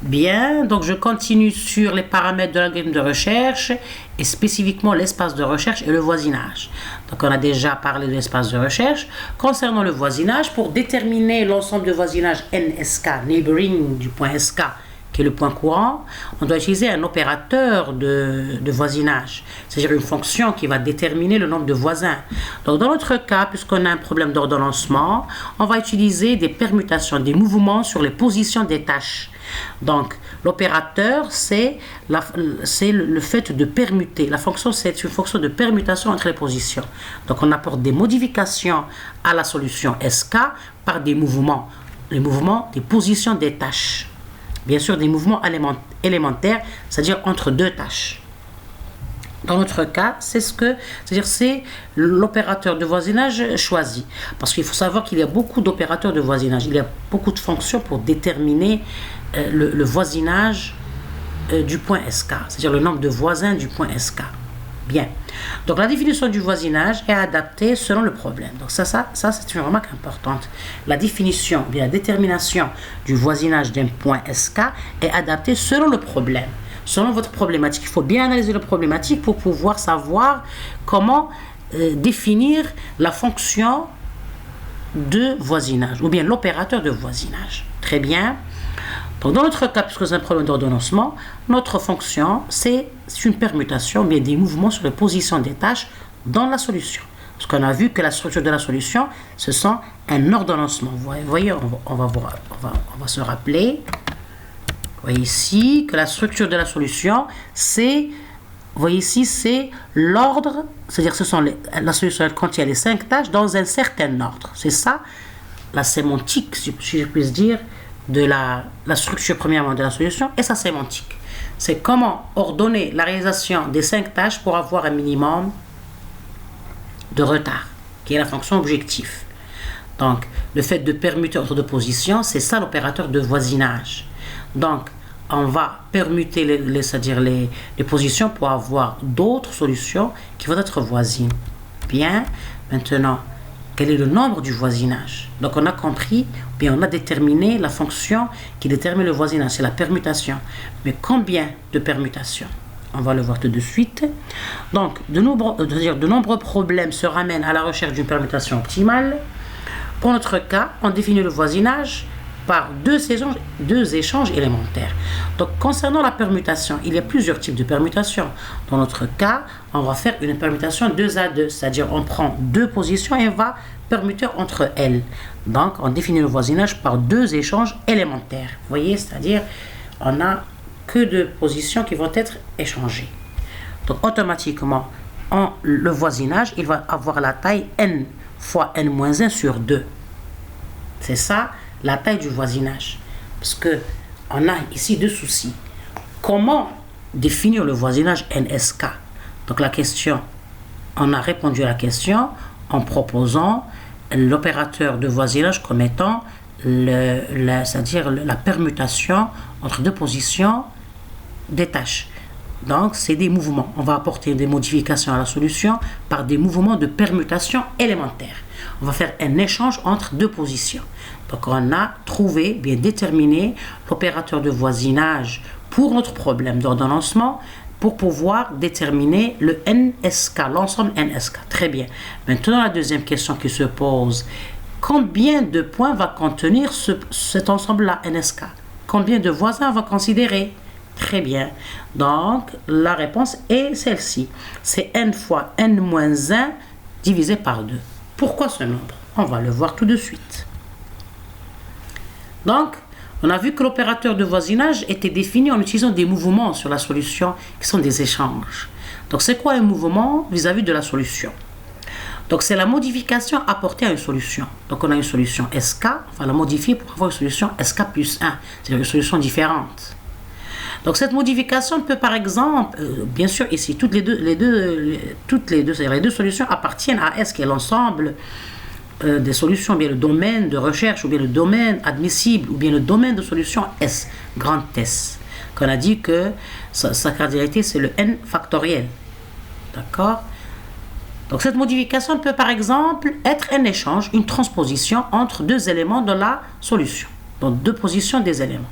Bien, donc je continue sur les paramètres de l'algorithme de recherche et spécifiquement l'espace de recherche et le voisinage. Donc on a déjà parlé de l'espace de recherche. Concernant le voisinage, pour déterminer l'ensemble de voisinage NSK, neighboring du point SK, qui est le point courant, on doit utiliser un opérateur de voisinage, c'est-à-dire une fonction qui va déterminer le nombre de voisins. Donc dans notre cas, puisqu'on a un problème d'ordonnancement, on va utiliser des permutations, des mouvements sur les positions des tâches. Donc l'opérateur, c'est le fait de permuter. La fonction, c'est une fonction de permutation entre les positions. Donc on apporte des modifications à la solution SK par des mouvements, les mouvements des positions des tâches. Bien sûr, des mouvements élémentaires, c'est-à-dire entre deux tâches. Dans notre cas, c'est l'opérateur de voisinage choisi. Parce qu'il faut savoir qu'il y a beaucoup d'opérateurs de voisinage. Il y a beaucoup de fonctions pour déterminer le voisinage du point SK, c'est-à-dire le nombre de voisins du point SK. Bien. Donc la définition du voisinage est adaptée selon le problème. Donc ça c'est une remarque importante. La définition, bien la détermination du voisinage d'un point SK est adaptée selon le problème, selon votre problématique. Il faut bien analyser la problématique pour pouvoir savoir comment définir la fonction de voisinage ou bien l'opérateur de voisinage. Très bien. Donc dans notre cas, puisque c'est un problème d'ordonnancement, notre fonction, c'est une permutation, bien des mouvements sur les positions des tâches dans la solution. Parce qu'on a vu que la structure de la solution, ce sont un ordonnancement. Vous voyez, on va se rappeler. Vous voyez ici que la structure de la solution, c'est, vous voyez ici, c'est l'ordre, c'est-à-dire la solution elle contient les 5 tâches dans un certain ordre. C'est ça, la sémantique, si je puis dire, de la structure premièrement de la solution et sa sémantique. C'est comment ordonner la réalisation des 5 tâches pour avoir un minimum de retard, qui est la fonction objectif. Donc, le fait de permuter entre deux positions, c'est ça l'opérateur de voisinage. Donc, on va permuter c'est-à-dire les positions pour avoir d'autres solutions qui vont être voisines. Bien, maintenant, quel est le nombre du voisinage? Donc on a compris, bien on a déterminé la fonction qui détermine le voisinage, c'est la permutation. Mais combien de permutations? On va le voir tout de suite. Donc de nombreux problèmes se ramènent à la recherche d'une permutation optimale. Pour notre cas, on définit le voisinage par deux échanges élémentaires. Donc concernant la permutation, il y a plusieurs types de permutations. Dans notre cas, on va faire une permutation 2 à 2, c'est-à-dire on prend deux positions et on va permuter entre elles. Donc on définit le voisinage par deux échanges élémentaires. Vous voyez, c'est-à-dire on n'a que deux positions qui vont être échangées. Donc automatiquement, le voisinage, il va avoir la taille n fois n-1 sur 2. C'est ça la taille du voisinage. Parce que on a ici deux soucis. Comment définir le voisinage NSK? Donc la question, on a répondu à la question en proposant l'opérateur de voisinage comme étant c'est-à-dire la permutation entre deux positions des tâches. Donc c'est des mouvements. On va apporter des modifications à la solution par des mouvements de permutation élémentaire. On va faire un échange entre deux positions. Donc on a trouvé, bien déterminé l'opérateur de voisinage pour notre problème d'ordonnancement pour pouvoir déterminer le NSK, l'ensemble NSK. Très bien. Maintenant la deuxième question qui se pose, combien de points va contenir cet ensemble-là NSK? Combien de voisins on va considérer? Très bien. Donc la réponse est celle-ci. C'est n fois n-1 divisé par 2. Pourquoi ce nombre? On va le voir tout de suite. Donc, on a vu que l'opérateur de voisinage était défini en utilisant des mouvements sur la solution qui sont des échanges. Donc, c'est quoi un mouvement vis-à-vis de la solution? Donc, c'est la modification apportée à une solution. Donc, on a une solution SK, on va la modifier pour avoir une solution SK plus 1, c'est-à-dire une solution différente. Donc, cette modification peut par exemple, bien sûr, ici, toutes les deux solutions appartiennent à S, qui est l'ensemble des solutions, bien le domaine de recherche, ou bien le domaine admissible, ou bien le domaine de solution S, grand S. Qu'on a dit que sa cardinalité, c'est le n factoriel. D'accord? Donc, cette modification peut par exemple être un échange, une transposition entre deux éléments de la solution. Donc, deux positions des éléments.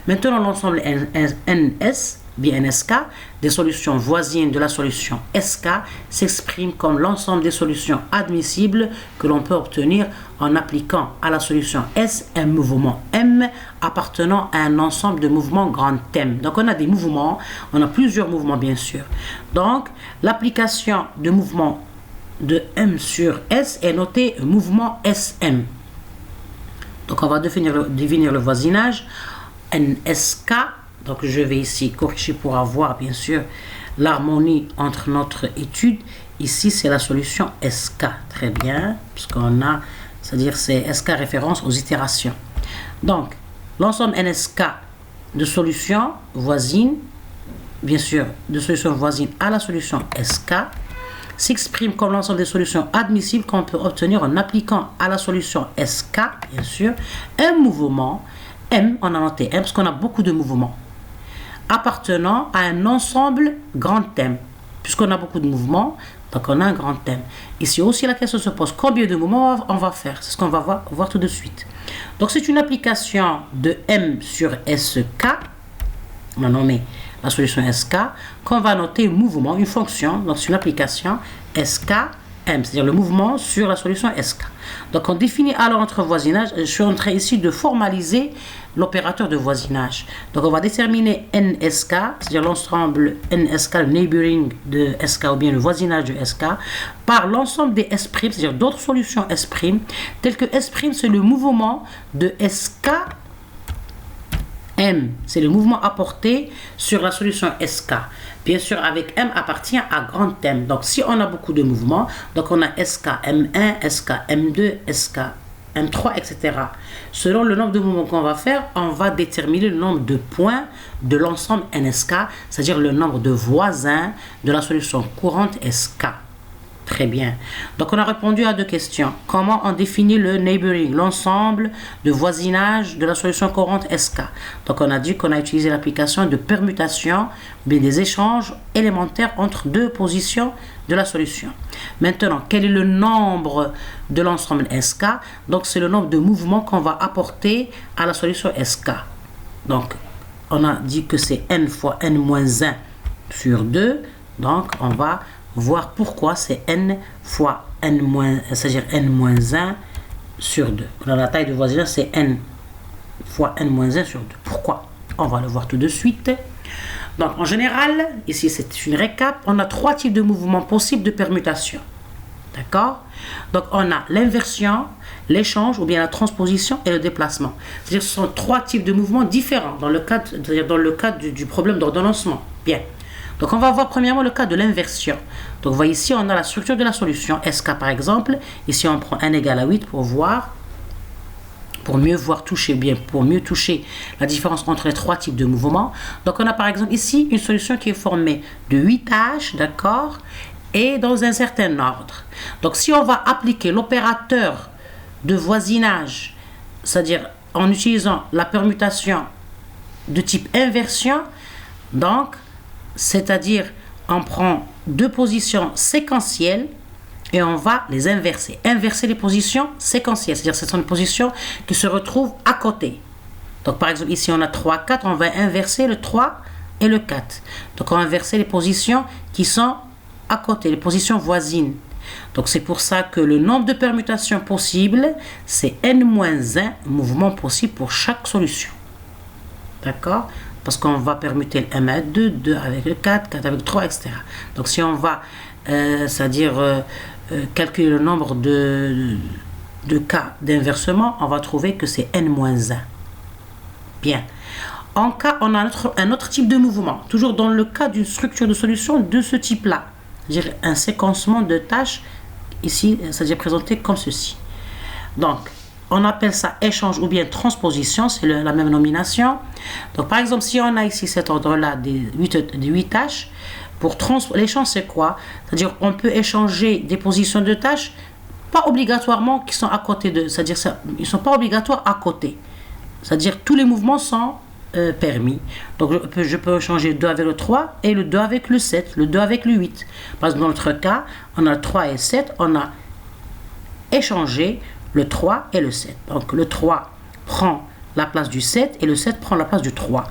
Maintenant, l'ensemble NS, bien NSK, des solutions voisines de la solution SK s'exprime comme l'ensemble des solutions admissibles que l'on peut obtenir en appliquant à la solution S un mouvement M appartenant à un ensemble de mouvements grand M. Donc on a des mouvements, on a plusieurs mouvements bien sûr. Donc l'application de mouvement de M sur S est notée mouvement SM. Donc on va définir le voisinage NSK. Donc je vais ici corriger pour avoir bien sûr l'harmonie entre notre étude. Ici c'est la solution SK. Très bien, puisqu'on a, c'est-à-dire c'est SK référence aux itérations. Donc l'ensemble NSK de solutions voisines, bien sûr de solutions voisines à la solution SK, s'exprime comme l'ensemble des solutions admissibles qu'on peut obtenir en appliquant à la solution SK, bien sûr, un mouvement M, on a noté M parce qu'on a beaucoup de mouvements, appartenant à un ensemble grand M. Puisqu'on a beaucoup de mouvements, donc on a un grand M. Ici aussi la question se pose, combien de mouvements on va faire? C'est ce qu'on va voir tout de suite. Donc c'est une application de M sur SK, on a nommé la solution SK, qu'on va noter mouvement, une fonction, donc c'est une application SK M, c'est-à-dire le mouvement sur la solution SK. Donc on définit alors notre voisinage. Je suis en train ici de formaliser l'opérateur de voisinage. Donc on va déterminer NSK, c'est-à-dire l'ensemble NSK, le neighboring de SK ou bien le voisinage de SK, par l'ensemble des S', c'est-à-dire d'autres solutions S', telles que S' c'est le mouvement de SK M, c'est le mouvement apporté sur la solution SK. Bien sûr, avec M appartient à grand M. Donc, si on a beaucoup de mouvements, donc on a SK M1, SK M2, SK M3, etc. Selon le nombre de mouvements qu'on va faire, on va déterminer le nombre de points de l'ensemble NSK, c'est-à-dire le nombre de voisins de la solution courante SK. Très bien. Donc, on a répondu à deux questions. Comment on définit le neighboring, l'ensemble de voisinage de la solution courante SK? Donc, on a dit qu'on a utilisé l'application de permutation, mais des échanges élémentaires entre deux positions de la solution. Maintenant, quel est le nombre de l'ensemble SK? Donc, c'est le nombre de mouvements qu'on va apporter à la solution SK. Donc, on a dit que c'est n fois n-1 sur 2. Donc, on va voir pourquoi c'est n fois n-, c'est-à-dire n-1 sur 2. Dans la taille de voisinage, c'est n fois n-1 sur 2. Pourquoi? On va le voir tout de suite. Donc, en général, ici, c'est une récap. On a trois types de mouvements possibles de permutation. D'accord? Donc, on a l'inversion, l'échange ou bien la transposition et le déplacement. C'est-à-dire ce sont trois types de mouvements différents dans le cadre du problème d'ordonnancement. Bien. Donc, on va voir premièrement le cas de l'inversion. Donc, vous voyez ici, on a la structure de la solution SK par exemple. Ici, on prend n égale à 8 pour mieux toucher la différence entre les trois types de mouvements. Donc, on a par exemple ici une solution qui est formée de 8 tâches, d'accord, et dans un certain ordre. Donc, si on va appliquer l'opérateur de voisinage, c'est-à-dire en utilisant la permutation de type inversion, donc, c'est-à-dire on prend deux positions séquentielles et on va les inverser. Inverser les positions séquentielles, c'est-à-dire ce sont des positions qui se retrouvent à côté. Donc par exemple ici on a 3, 4, on va inverser le 3 et le 4. Donc on va inverser les positions qui sont à côté, les positions voisines. Donc c'est pour ça que le nombre de permutations possibles, c'est n-1 mouvements possibles pour chaque solution. D'accord? Parce qu'on va permuter le M avec 2, 2 avec le 4, 4 avec 3, etc. Donc si on va, calculer le nombre de cas d'inversement, on va trouver que c'est n-1. Bien. En cas, on a un autre type de mouvement, toujours dans le cas d'une structure de solution de ce type-là. C'est-à-dire un séquencement de tâches, ici, c'est-à-dire présenté comme ceci. Donc, on appelle ça échange ou bien transposition, c'est la même nomination. Donc, par exemple, si on a ici cet ordre-là des 8 tâches, pour l'échange, c'est quoi? C'est-à-dire on peut échanger des positions de tâches, pas obligatoirement qui sont à côté de, c'est-à-dire ils ne sont pas obligatoires à côté. C'est-à-dire tous les mouvements sont permis. Donc, je peux échanger le 2 avec le 3 et le 2 avec le 7, le 2 avec le 8. Parce que dans notre cas, on a le 3 et le 7, on a échangé le 3 et le 7. Donc, le 3 prend la place du 7 et le 7 prend la place du 3.